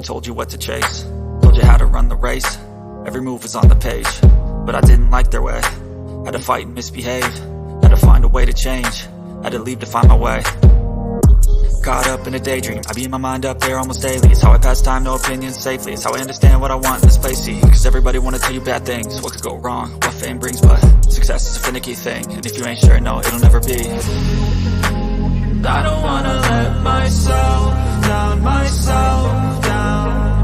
told you what to chase, told you how to run the race. Every move was on the page, but I didn't like their way. Had to fight and misbehave, had to find a way to change, had to leave to find my way. Caught up in a daydream, I beat my mind up there almost daily. It's how I pass time, no opinions safely. It's how I understand what I want in this place, see. Cause everybody wanna tell you bad things, what could go wrong, what fame brings. But success is a finicky thing, and if you ain't sure, no, it'll never be. I don't wanna let myself down, myself down.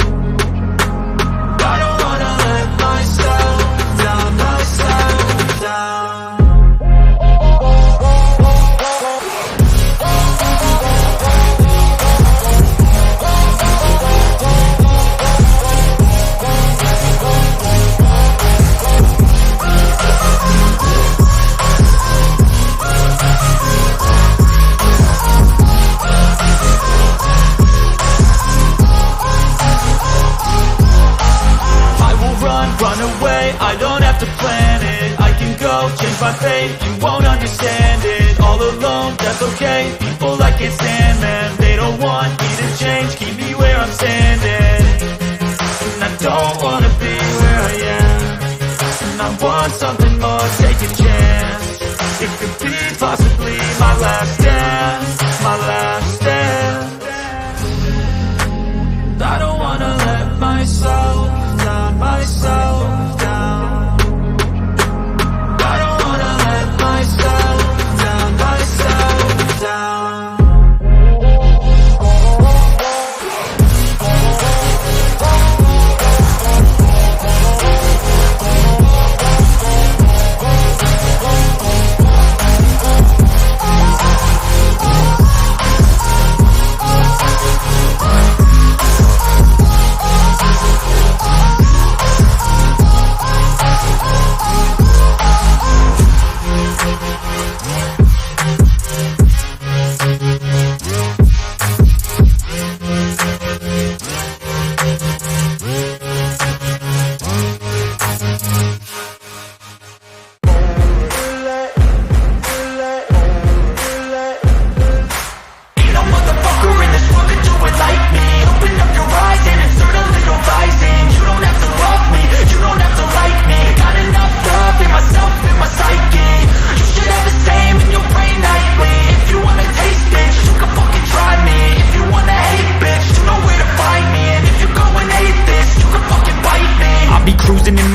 I don't wanna let myself down, myself down. Run away, I don't have to plan it. I can go, change my fate, you won't understand it. All alone, that's okay, people I can't stand, man. They don't want me to change, keep me where I'm standing. And I don't wanna be where I am, and I want something more, take a chance. It could be possibly my last dance, my last dance. I don't wanna let myself down, myself down. I don't wanna let myself down, myself down.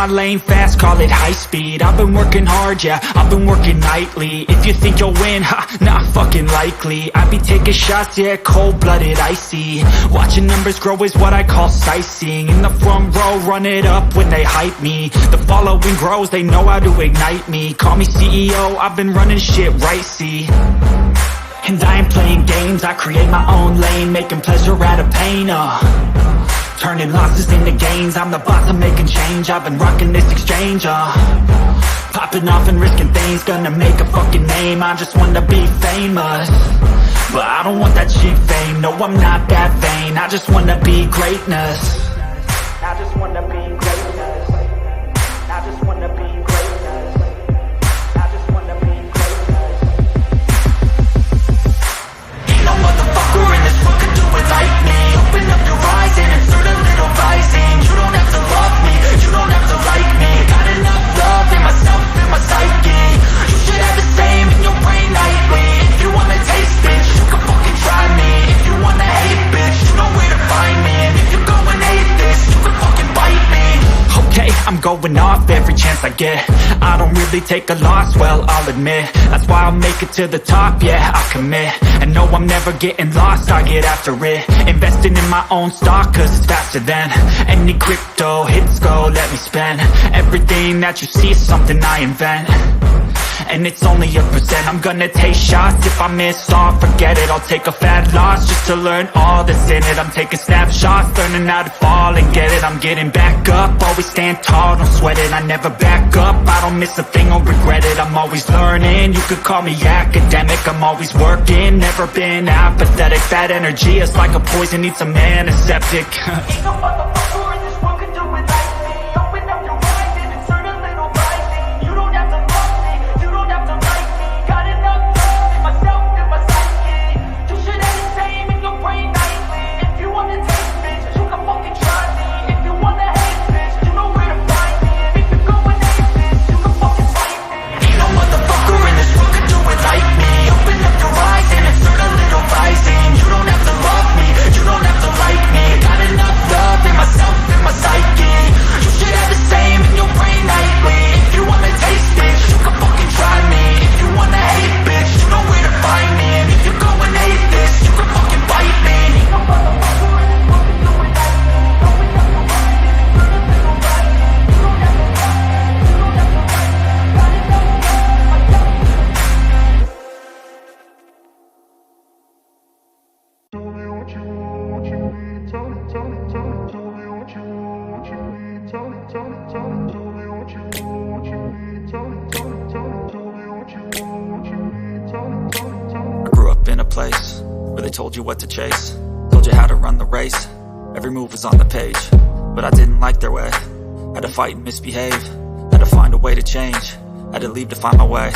Lane fast, call it high speed. I've been working hard, yeah, I've been working nightly. If you think you'll win, ha, not fucking likely. I be taking shots, yeah, cold-blooded, icy. Watching numbers grow is what I call sightseeing. In the front row, run it up when they hype me. The following grows, they know how to ignite me. Call me CEO, I've been running shit right, see. And I ain't playing games, I create my own lane, making pleasure out of pain, turning losses into gains, I'm the boss, I'm making change. I've been rocking this exchange, popping off and risking things, gonna make a fucking name. I just wanna be famous, but I don't want that cheap fame. No, I'm not that vain, I just wanna be greatness. I just wanna be greatness. I just wanna be greatness. I just wanna be greatness. Ain't no motherfucker in this world can do it like me. Open up your eyes and insert a little rising. You don't have to love me, you don't have to like me. Got enough love in myself, in my psyche. You should have the same in your brain nightly. If you wanna taste, bitch, you can fucking try me. If you wanna hate, bitch, you know where to find me. And if you're going hate this, you can fucking bite me. Okay, I'm going off every chance I get. I don't really take a loss, well, I'll admit. That's why I'll make it to the top, yeah, I commit. And no, I'm never getting lost, I get after it. Investing in my own stock, cause it's faster than any crypto hits go, let me spend. Everything that you see is something I invent, and it's only a percent. I'm gonna take shots, if I miss all, forget it. I'll take a fat loss just to learn all that's in it. I'm taking snapshots, learning how to fall and get it. I'm getting back up, always stand tall, don't sweat it. I never back up, I don't miss a thing or regret it. I'm always learning, you could call me academic. I'm always working, never been apathetic. That energy is like a poison, needs some antiseptic. Ain't no motherfucker in this world can do it like me. Open up your eyes and insert a little rising. You don't have to love me, you don't have to like me. Got enough love in myself, in my psyche. You should have the same in your brain nightly. If you want to taste, bitch, you can fuck I grew up in a place where they told you what to chase, told you how to run the race. Every move was on the page, but I didn't like their way. Had to fight and misbehave, had to find a way to change, had to leave to find my way.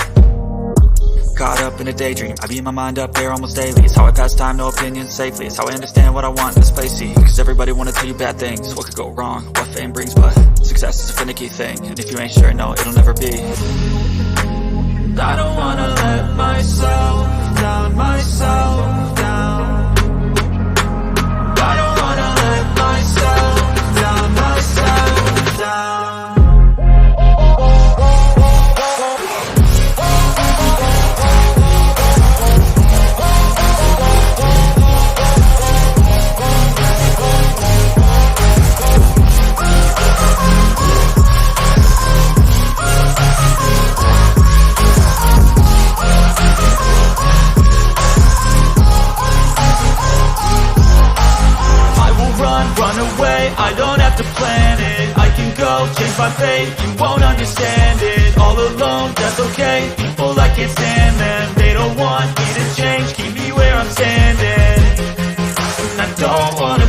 Caught up in a daydream, I beat my mind up there almost daily. It's how I pass time, no opinions safely. It's how I understand what I want in this place, see. Cause everybody wanna tell you bad things, what could go wrong, what fame brings. But success is a finicky thing, and if you ain't sure, no, it'll never be. I don't wanna let myself down, myself down. I don't wanna let myself down, myself down. Run away, I don't have to plan it. I can go, change my fate, you won't understand it. All alone, that's okay, people I can't stand them. They don't want me to change, keep me where I'm standing. And I don't wanna